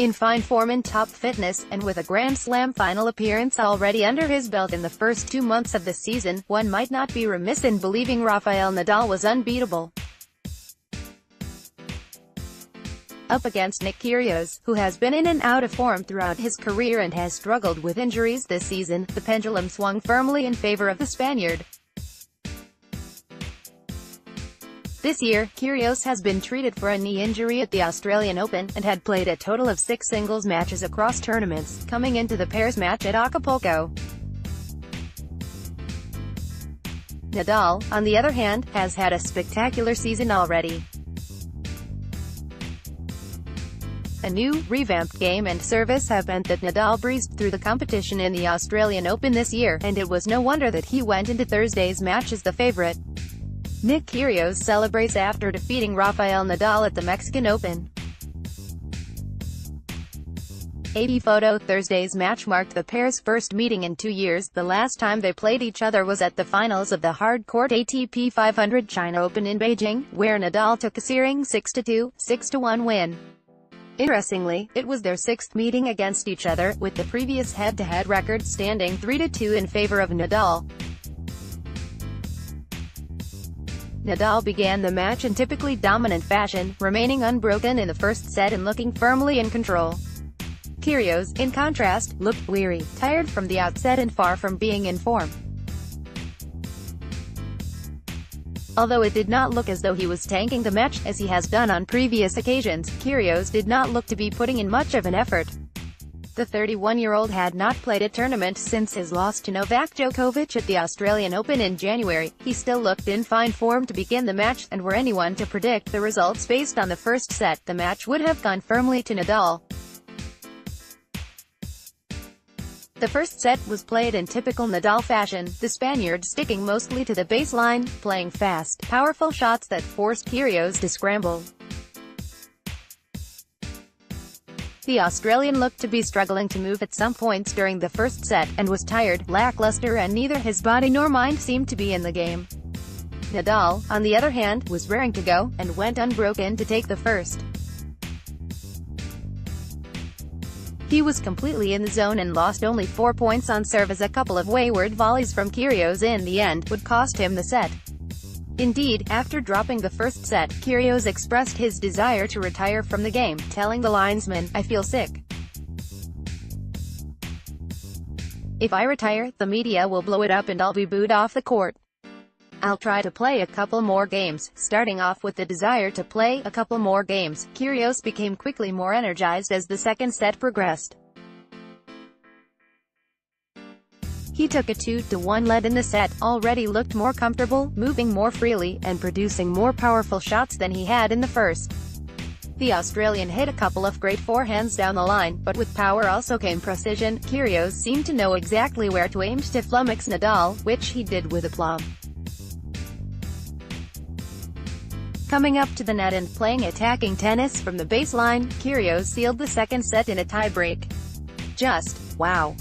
In fine form and top fitness, and with a Grand Slam final appearance already under his belt in the first 2 months of the season, one might not be remiss in believing Rafael Nadal was unbeatable. Up against Nick Kyrgios, who has been in and out of form throughout his career and has struggled with injuries this season, the pendulum swung firmly in favor of the Spaniard. This year, Kyrgios has been treated for a knee injury at the Australian Open, and had played a total of 6 singles matches across tournaments, coming into the pairs match at Acapulco. Nadal, on the other hand, has had a spectacular season already. A new, revamped game and service have meant that Nadal breezed through the competition in the Australian Open this year, and it was no wonder that he went into Thursday's match as the favourite. Nick Kyrgios celebrates after defeating Rafael Nadal at the Mexican Open. AP photo. Thursday's match marked the pair's first meeting in 2 years. The last time they played each other was at the finals of the hard-court ATP 500 China Open in Beijing, where Nadal took a searing 6-2, 6-1 win. Interestingly, it was their 6th meeting against each other, with the previous head-to-head record standing 3-2 in favor of Nadal. Nadal began the match in typically dominant fashion, remaining unbroken in the first set and looking firmly in control. Kyrgios, in contrast, looked weary, tired from the outset and far from being in form. Although it did not look as though he was tanking the match, as he has done on previous occasions, Kyrgios did not look to be putting in much of an effort. The 31-year-old had not played a tournament since his loss to Novak Djokovic at the Australian Open in January. He still looked in fine form to begin the match, and were anyone to predict the results based on the first set, the match would have gone firmly to Nadal. The first set was played in typical Nadal fashion, the Spaniard sticking mostly to the baseline, playing fast, powerful shots that forced Kyrgios to scramble. The Australian looked to be struggling to move at some points during the first set, and was tired, lackluster, and neither his body nor mind seemed to be in the game. Nadal, on the other hand, was raring to go, and went unbroken to take the first. He was completely in the zone and lost only 4 points on serve, as a couple of wayward volleys from Kyrgios in the end would cost him the set. Indeed, after dropping the first set, Kyrgios expressed his desire to retire from the game, telling the linesman, "I feel sick. If I retire, the media will blow it up and I'll be booed off the court. I'll try to play a couple more games." Starting off with the desire to play a couple more games, Kyrgios became quickly more energized as the second set progressed. He took a 2-1 lead in the set, already looked more comfortable, moving more freely, and producing more powerful shots than he had in the first. The Australian hit a couple of great forehands down the line, but with power also came precision. Kyrgios seemed to know exactly where to aim to flummox Nadal, which he did with aplomb. Coming up to the net and playing attacking tennis from the baseline, Kyrgios sealed the second set in a tiebreak. Just, wow.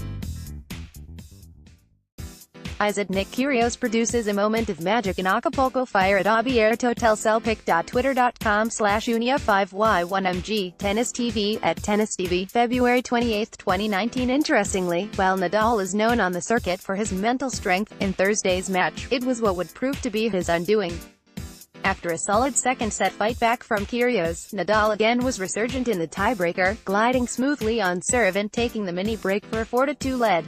Nick Kyrgios produces a moment of magic in Acapulco. Fire at Abierto Twitter.com/Unia5Y1MG, Tennis TV, at Tennis TV, February 28, 2019. Interestingly, while Nadal is known on the circuit for his mental strength, in Thursday's match, it was what would prove to be his undoing. After a solid second-set fight back from Kyrgios, Nadal again was resurgent in the tiebreaker, gliding smoothly on serve and taking the mini-break for a 4-2 lead.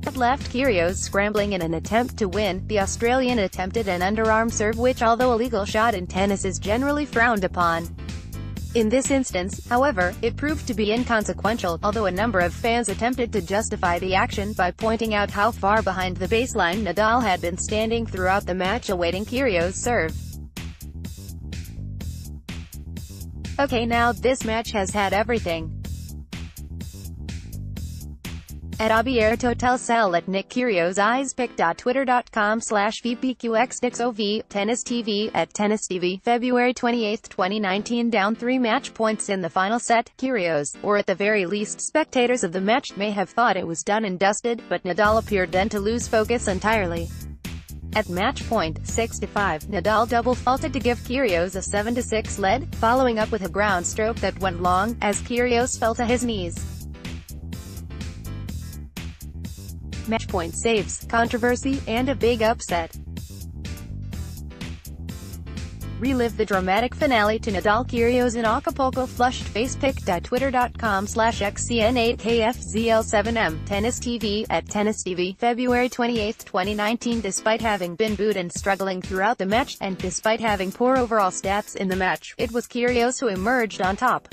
That left Kyrgios scrambling in an attempt to win. The Australian attempted an underarm serve, which, although a legal shot in tennis, is generally frowned upon. In this instance, however, it proved to be inconsequential, although a number of fans attempted to justify the action by pointing out how far behind the baseline Nadal had been standing throughout the match awaiting Kyrgios' serve. Okay, now, this match has had everything. At Abierto Telcel at Nick Kyrgios Twitter.com/VPQXDixOV, Tennis TV, at Tennis TV, February 28, 2019. Down 3 match points in the final set, Kyrgios, or at the very least spectators of the match, may have thought it was done and dusted, but Nadal appeared then to lose focus entirely. At match point, 6-5, Nadal double faulted to give Kyrgios a 7-6 lead, following up with a ground stroke that went long, as Kyrgios fell to his knees. Match point saves, controversy, and a big upset. Relive the dramatic finale to Nadal-Kyrgios in Acapulco. Flushed face pic. Twitter.com/xcn8kfzl7m. Tennis TV, at Tennis TV, February 28, 2019. Despite having been booed and struggling throughout the match, and despite having poor overall stats in the match, it was Kyrgios who emerged on top.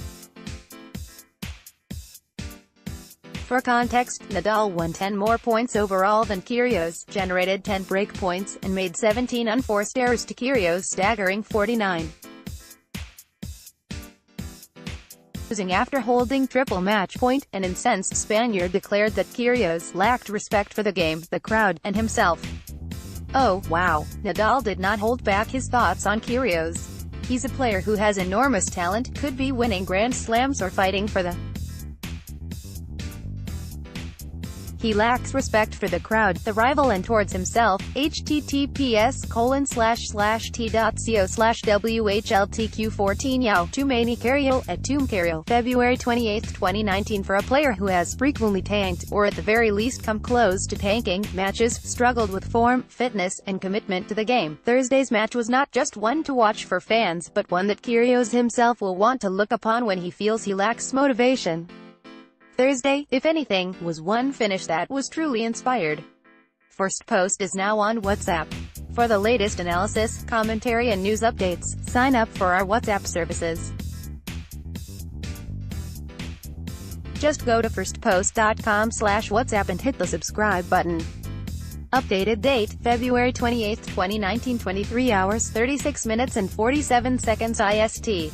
For context, Nadal won 10 more points overall than Kyrgios, generated 10 break points, and made 17 unforced errors to Kyrgios' staggering 49. Losing after holding triple match point, an incensed Spaniard declared that Kyrgios lacked respect for the game, the crowd, and himself. Oh, wow. Nadal did not hold back his thoughts on Kyrgios. He's a player who has enormous talent, could be winning Grand Slams or fighting for the He lacks respect for the crowd, the rival, and towards himself. https://t.co/WHLTQ14 Yao, Tumani Kyrgios, at Tum Kyrgios, February 28, 2019. For a player who has frequently tanked, or at the very least come close to tanking, matches, struggled with form, fitness, and commitment to the game, Thursday's match was not just one to watch for fans, but one that Kyrgios himself will want to look upon when he feels he lacks motivation. Thursday, if anything, was one finish that was truly inspired. First Post is now on WhatsApp. For the latest analysis, commentary, and news updates, sign up for our WhatsApp services. Just go to firstpost.com/WhatsApp and hit the subscribe button. Updated date, February 28, 2019, 23 hours, 36 minutes and 47 seconds IST.